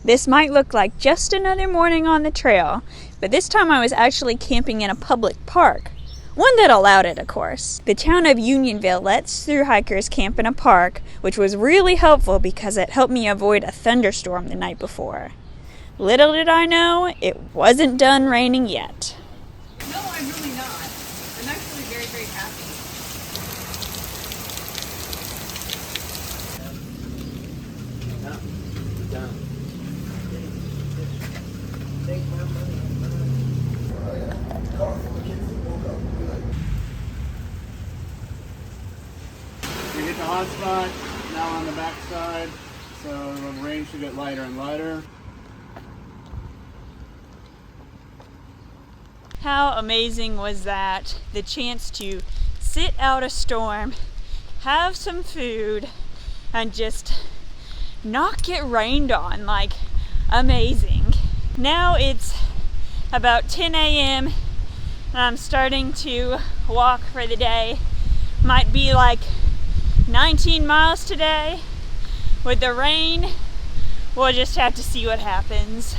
This might look like just another morning on the trail, but this time I was actually camping in a public park. One that allowed it, of course. The town of Unionville lets thru hikers camp in a park, which was really helpful because it helped me avoid a thunderstorm the night before. Little did I know, it wasn't done raining yet. No, I'm really not. I'm actually very, very happy. We hit the hot spot, now on the back side, so the rain should get lighter and lighter. How amazing was that? The chance to sit out a storm, have some food, and just not get rained on. Like, amazing. Now it's about 10 a.m. and I'm starting to walk for the day. Might be like 19 miles today. With the rain, we'll just have to see what happens.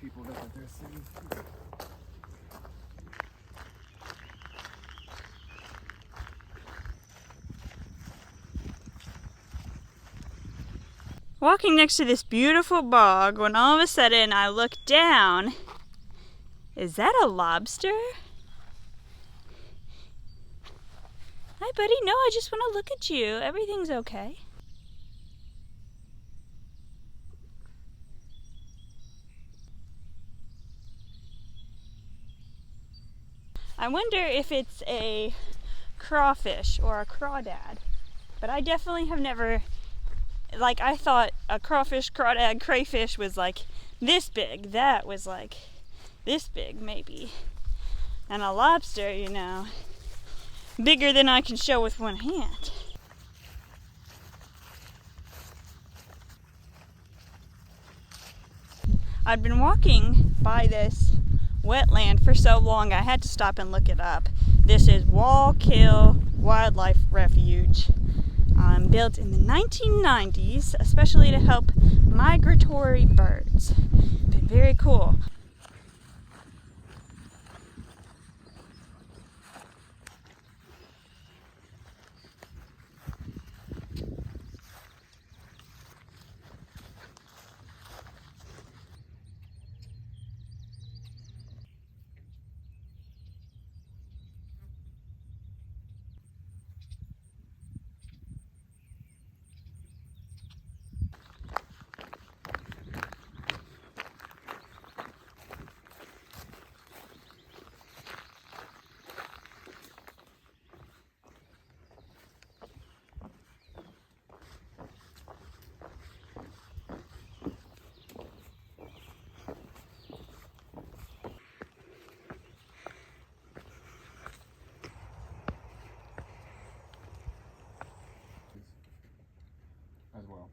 People look at their city. Walking next to this beautiful bog when all of a sudden I look down. Is that a lobster? Hi buddy, no, I just want to look at you. Everything's okay. I wonder if it's a crawfish or a crawdad, but I definitely have never, like, I thought a crawfish, crawdad, crayfish was like this big. That was like this big maybe. And a lobster, you know, bigger than I can show with one hand. I'd been walking by this wetland for so long I had to stop and look it up. This is Wallkill Wildlife Refuge, built in the 1990s, especially to help migratory birds. Been very cool. As well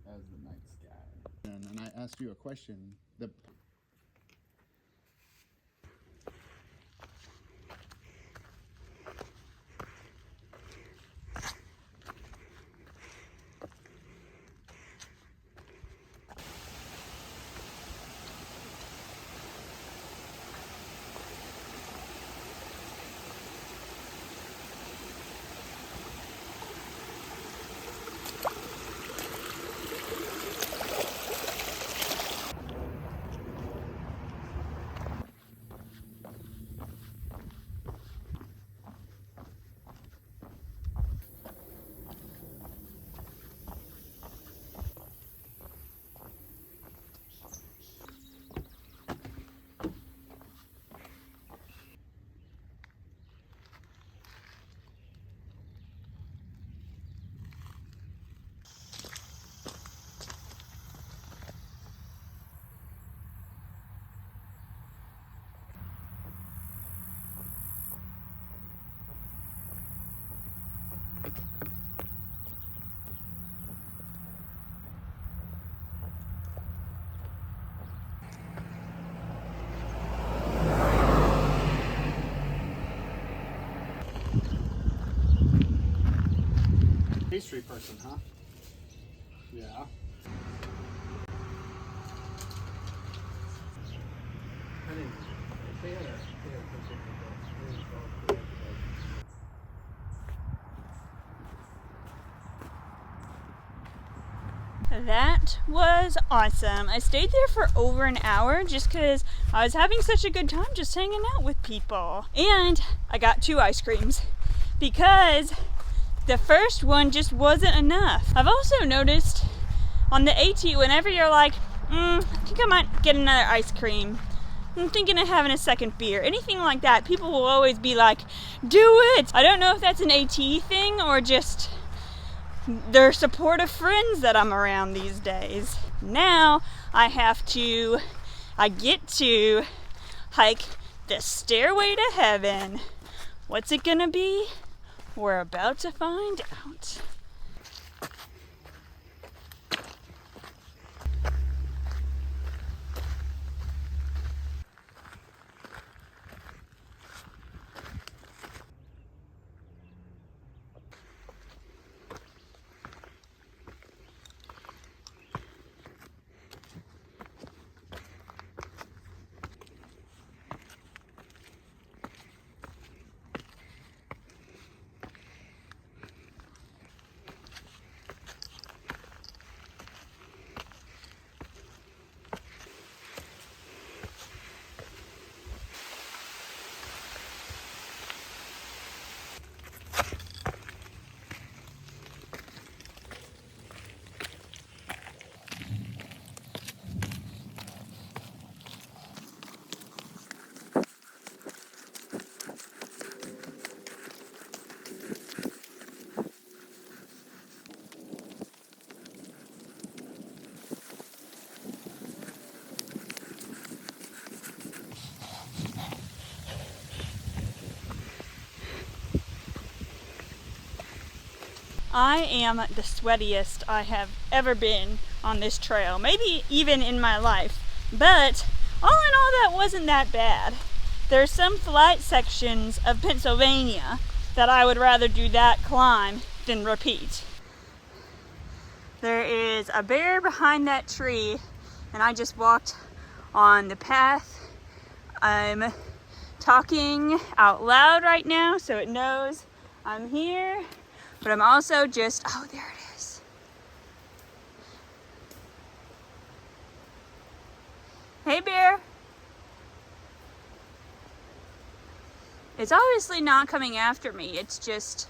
as the night sky. And I asked you a question. pastry person, huh? Yeah. That was awesome. I stayed there for over an hour just because I was having such a good time just hanging out with people. And I got 2 ice creams because the first one just wasn't enough. I've also noticed on the AT, whenever you're like, I think I might get another ice cream, I'm thinking of having a second beer, anything like that, people will always be like, do it! I don't know if that's an AT thing or just they're supportive friends that I'm around these days. Now I get to hike the stairway to heaven. What's it gonna be? We're about to find out. I am the sweatiest I have ever been on this trail, maybe even in my life, but all in all that wasn't that bad. There's some flight sections of Pennsylvania that I would rather do that climb than repeat. There is a bear behind that tree and I just walked on the path. I'm talking out loud right now so it knows I'm here. But I'm also just, oh, there it is. Hey, bear. It's obviously not coming after me. It's just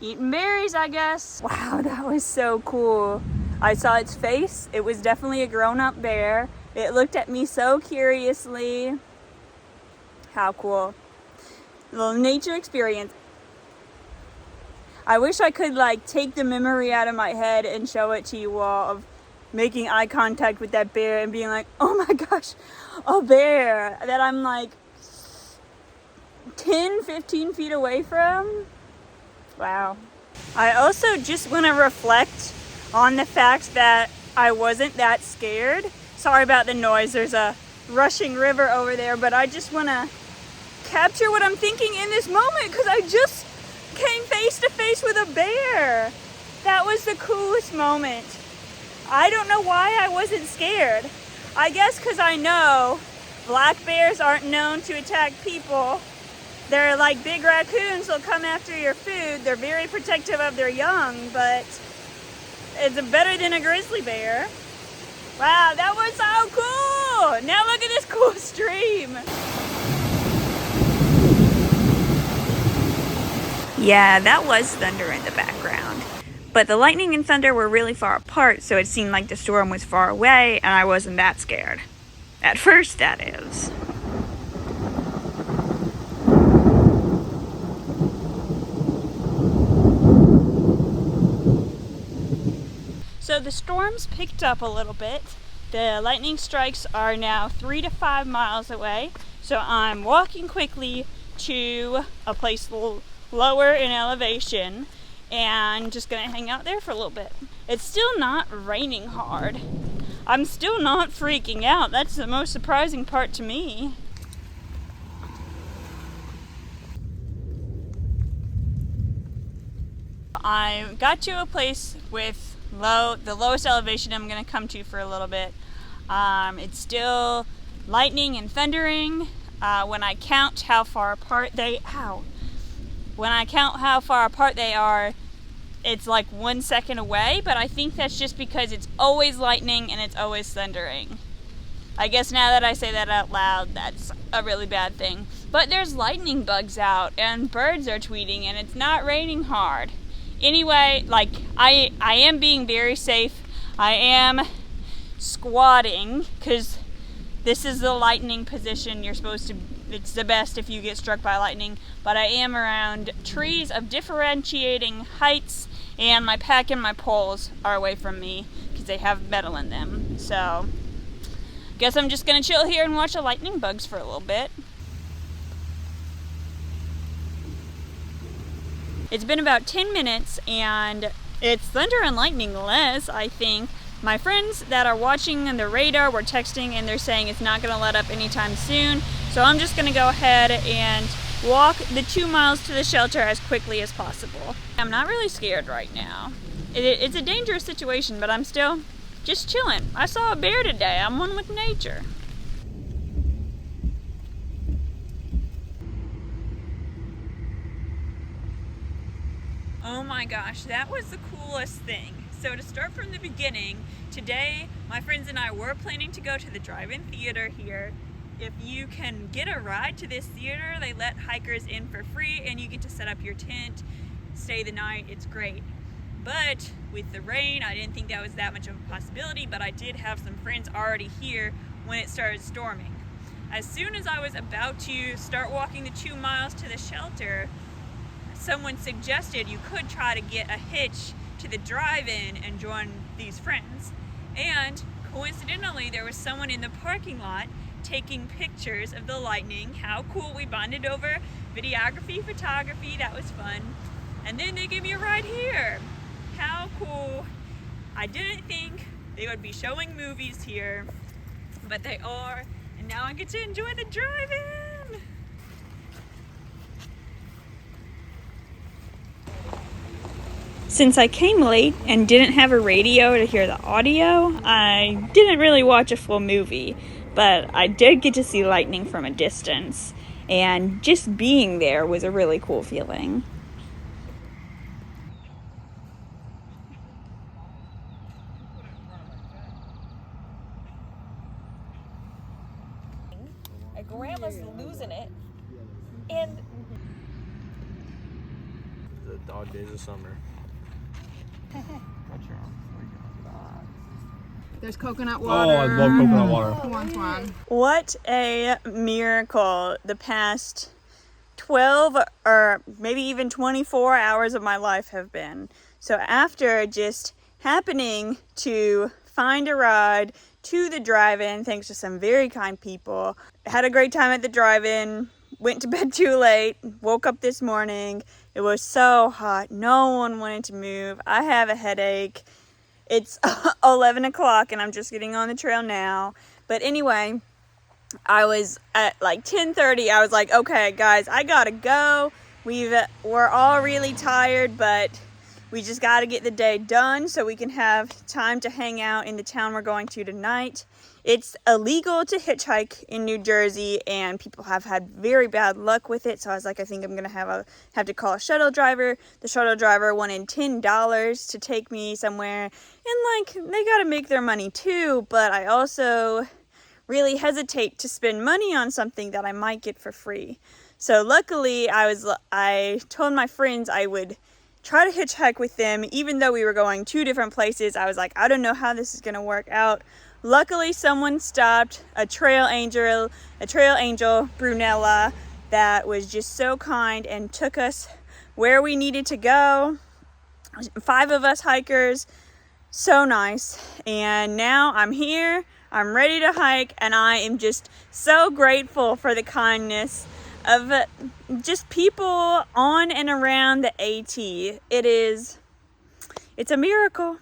eating berries, I guess. Wow, that was so cool. I saw its face. It was definitely a grown-up bear. It looked at me so curiously. How cool. A little nature experience. I wish I could like take the memory out of my head and show it to you all of making eye contact with that bear and being like, oh my gosh, a bear that I'm like 10, 15 feet away from. Wow. I also just want to reflect on the fact that I wasn't that scared. Sorry about the noise. There's a rushing river over there, but I just want to capture what I'm thinking in this moment because I just came face to face with a bear. That was the coolest moment. I don't know why I wasn't scared. I guess because I know black bears aren't known to attack people. They're like big raccoons, they'll come after your food. They're very protective of their young, but it's better than a grizzly bear. Wow, that was so cool. Now look at this cool stream. Yeah, that was thunder in the background. But the lightning and thunder were really far apart, so it seemed like the storm was far away, and I wasn't that scared. At first, that is. So the storm's picked up a little bit. The lightning strikes are now 3 to 5 miles away, so I'm walking quickly to a place lower in elevation and just gonna hang out there for a little bit. It's still not raining hard. I'm still not freaking out. That's the most surprising part to me. I got to a place with the lowest elevation I'm going to come to for a little bit. It's still lightning and thundering. When I count how far apart they are, it's like 1 second away, but I think that's just because it's always lightning and it's always thundering. I guess now that I say that out loud, that's a really bad thing. But there's lightning bugs out and birds are tweeting and it's not raining hard. Anyway, like I am being very safe. I am squatting because this is the lightning position you're supposed to. It's the best if you get struck by lightning. But I am around trees of differentiating heights, and my pack and my poles are away from me because they have metal in them. So guess I'm just gonna chill here and watch the lightning bugs for a little bit. It's been about 10 minutes and it's thunder and lightning less, I think. My friends that are watching on the radar were texting and they're saying it's not gonna let up anytime soon. So I'm just gonna go ahead and walk the 2 miles to the shelter as quickly as possible. I'm not really scared right now. It's a dangerous situation, but I'm still just chilling. I saw a bear today. I'm one with nature. Oh my gosh, that was the coolest thing. So to start from the beginning, today my friends and I were planning to go to the drive-in theater here. If you can get a ride to this theater, they let hikers in for free and you get to set up your tent, stay the night. It's great. But with the rain, I didn't think that was that much of a possibility, but I did have some friends already here when it started storming. As soon as I was about to start walking the 2 miles to the shelter, someone suggested you could try to get a hitch to the drive-in and join these friends. And coincidentally, there was someone in the parking lot taking pictures of the lightning. How cool. We bonded over videography, photography. That was fun. And then they gave me a ride here. How cool. I didn't think they would be showing movies here, but they are. And now I get to enjoy the drive-in. Since I came late and didn't have a radio to hear the audio, I didn't really watch a full movie, but I did get to see lightning from a distance, and just being there was a really cool feeling. Grandma's losing it, and the dog days of summer. There's coconut water. Oh, I love coconut water. Who wants one? What a miracle the past 12 or maybe even 24 hours of my life have been. So after just happening to find a ride to the drive-in, thanks to some very kind people, had a great time at the drive-in, went to bed too late, woke up this morning. It was so hot. No one wanted to move. I have a headache. It's 11 o'clock and I'm just getting on the trail now. But anyway, I was at like 10:30. I was like, okay, guys, I gotta go. We're all really tired, but we just gotta get the day done so we can have time to hang out in the town we're going to tonight. It's illegal to hitchhike in New Jersey, and people have had very bad luck with it. So I was like, I think I'm gonna have to call a shuttle driver. The shuttle driver wanted $10 to take me somewhere, and like they gotta make their money too. But I also really hesitate to spend money on something that I might get for free. So luckily, I told my friends I would try to hitchhike with them, even though we were going 2 different places. I was like, I don't know how this is gonna work out. Luckily, someone stopped, a trail angel, Brunella, that was just so kind and took us where we needed to go. 5 of us hikers, so nice. And now I'm here, I'm ready to hike, and I am just so grateful for the kindness of just people on and around the AT. It's a miracle.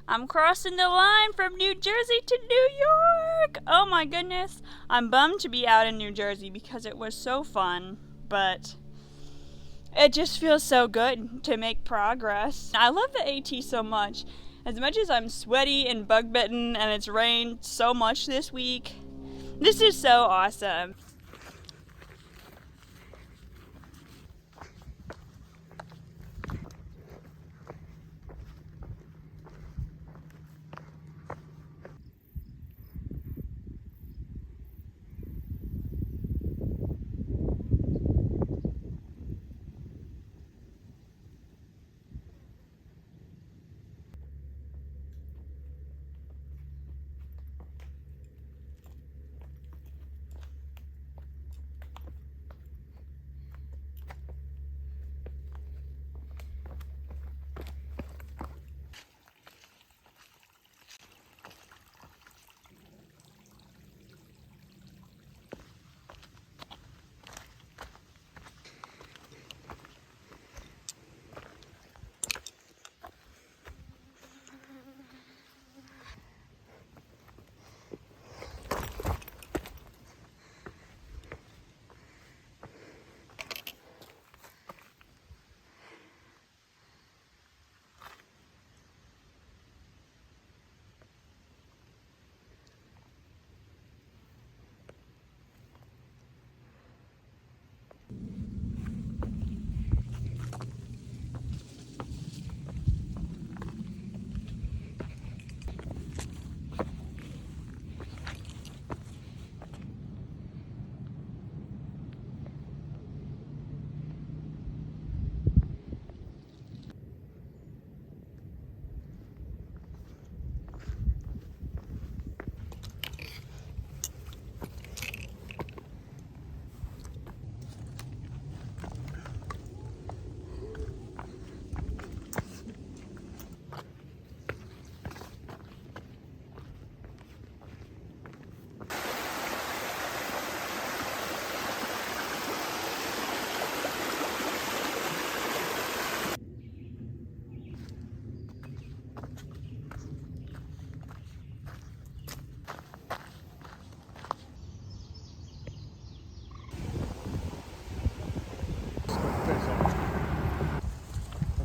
I'm crossing the line from New Jersey to New York. Oh my goodness. I'm bummed to be out in New Jersey because it was so fun, but it just feels so good to make progress. I love the AT so much. As much as I'm sweaty and bug bitten and it's rained so much this week, this is so awesome.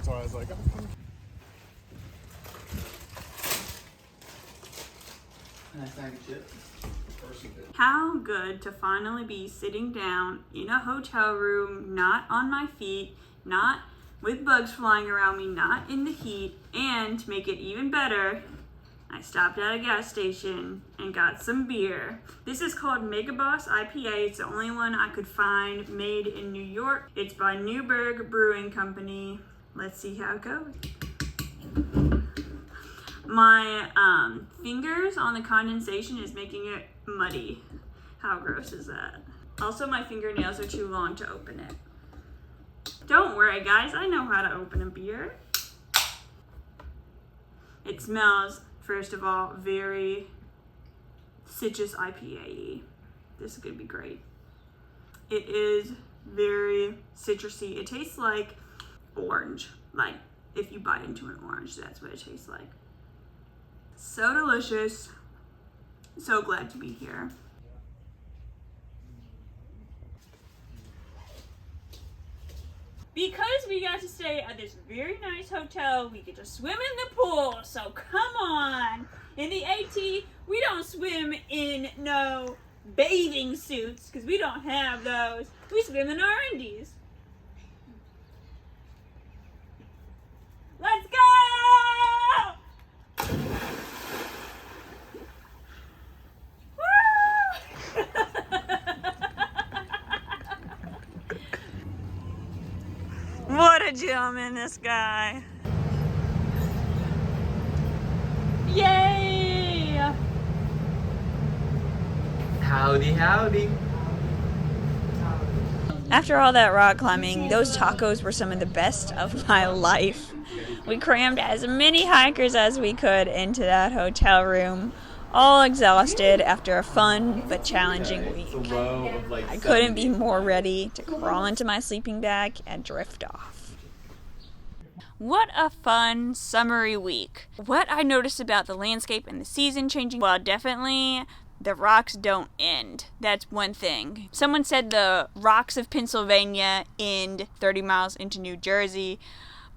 That's why I was like, How good to finally be sitting down in a hotel room, not on my feet, not with bugs flying around me, not in the heat, and to make it even better, I stopped at a gas station and got some beer. This is called Mega Boss IPA. It's the only one I could find made in New York. It's by Newburgh Brewing Company. Let's see how it goes. My fingers on the condensation is making it muddy. How gross is that? Also, my fingernails are too long to open it. Don't worry, guys. I know how to open a beer. It smells, first of all, very citrus IPA-y. This is gonna be great. It is very citrusy. It tastes like orange. Like if you bite into an orange, that's what it tastes like. So delicious. So glad to be here. Because we got to stay at this very nice hotel, we get to swim in the pool, so come on! In the AT, we don't swim in no bathing suits, because we don't have those. We swim in our undies. Let's go! What a gentleman, this guy. Yay! Howdy, howdy. After all that rock climbing, those tacos were some of the best of my life. We crammed as many hikers as we could into that hotel room, all exhausted after a fun but challenging week. I couldn't be more ready to crawl into my sleeping bag and drift off. What a fun summery week. What I noticed about the landscape and the season changing, well, definitely the rocks don't end. That's one thing. Someone said the rocks of Pennsylvania end 30 miles into New Jersey,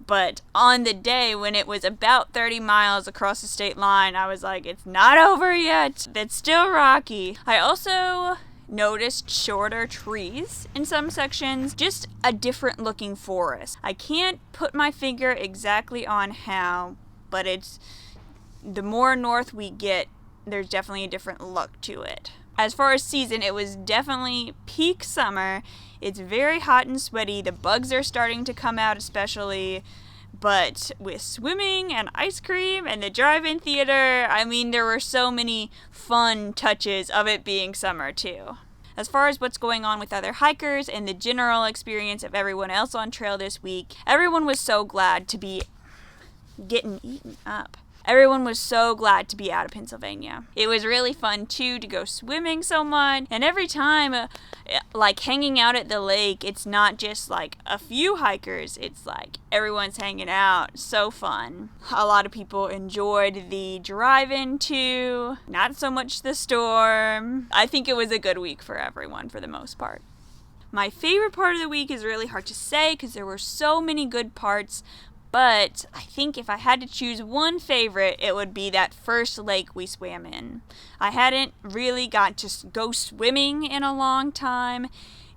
but on the day when it was about 30 miles across the state line, I was like, it's not over yet. It's still rocky. I also noticed shorter trees in some sections, just a different looking forest. I can't put my finger exactly on how, but it's the more north we get, there's definitely a different look to it. As far as season, it was definitely peak summer. It's very hot and sweaty. The bugs are starting to come out especially. But with swimming and ice cream and the drive-in theater, I mean, there were so many fun touches of it being summer too. As far as what's going on with other hikers and the general experience of everyone else on trail this week, everyone was so glad to be getting eaten up. Everyone was so glad to be out of Pennsylvania. It was really fun too to go swimming so much, and every time like hanging out at the lake, it's not just like a few hikers, it's like everyone's hanging out. So fun. A lot of people enjoyed the drive-in too, not so much the storm. I think it was a good week for everyone for the most part. My favorite part of the week is really hard to say because there were so many good parts. But I think if I had to choose one favorite, it would be that first lake we swam in. I hadn't really got to go swimming in a long time,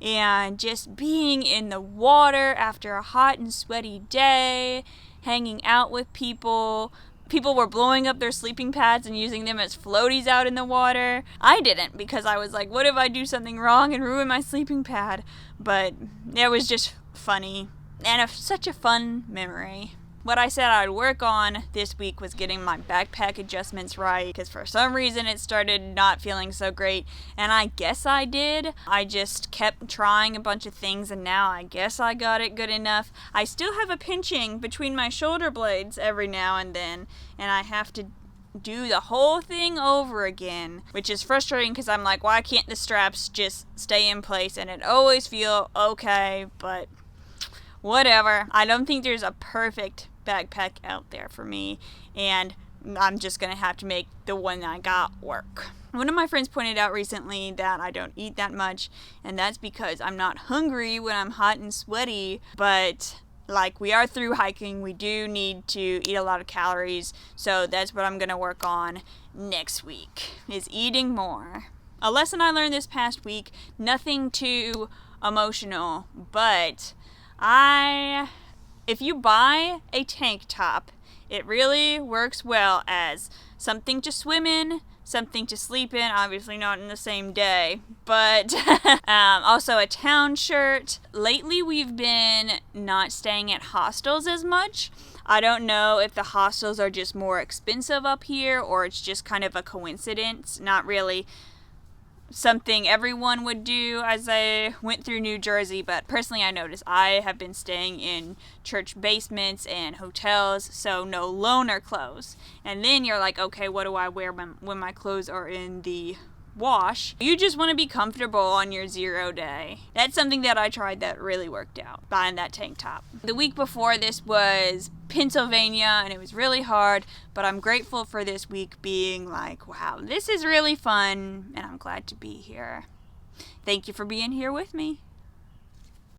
and just being in the water after a hot and sweaty day, hanging out with people. People were blowing up their sleeping pads and using them as floaties out in the water. I didn't, because I was like, what if I do something wrong and ruin my sleeping pad? But it was just funny. And such a fun memory. What I said I would work on this week was getting my backpack adjustments right, because for some reason it started not feeling so great, and I guess I did. I just kept trying a bunch of things, and now I guess I got it good enough. I still have a pinching between my shoulder blades every now and then, and I have to do the whole thing over again, which is frustrating because I'm like, why can't the straps just stay in place? And it always feel okay, but whatever. I don't think there's a perfect backpack out there for me, and I'm just gonna have to make the one I got work. One of my friends pointed out recently that I don't eat that much, and that's because I'm not hungry when I'm hot and sweaty, but like we are through hiking, we do need to eat a lot of calories, so that's what I'm gonna work on next week, is eating more. A lesson I learned this past week, nothing too emotional, but if you buy a tank top, it really works well as something to swim in, something to sleep in, obviously not in the same day, but also a town shirt. Lately we've been not staying at hostels as much. I don't know if the hostels are just more expensive up here or it's just kind of a coincidence, not really something everyone would do as I went through New Jersey, but personally I noticed I have been staying in church basements and hotels, so no loaner clothes. And then you're like, okay, what do I wear when my clothes are in the wash? You just want to be comfortable on your 0 day. That's something that I tried that really worked out, buying that tank top. The week before this was Pennsylvania, and it was really hard, but I'm grateful for this week being like, wow, this is really fun, and I'm glad to be here. Thank you for being here with me.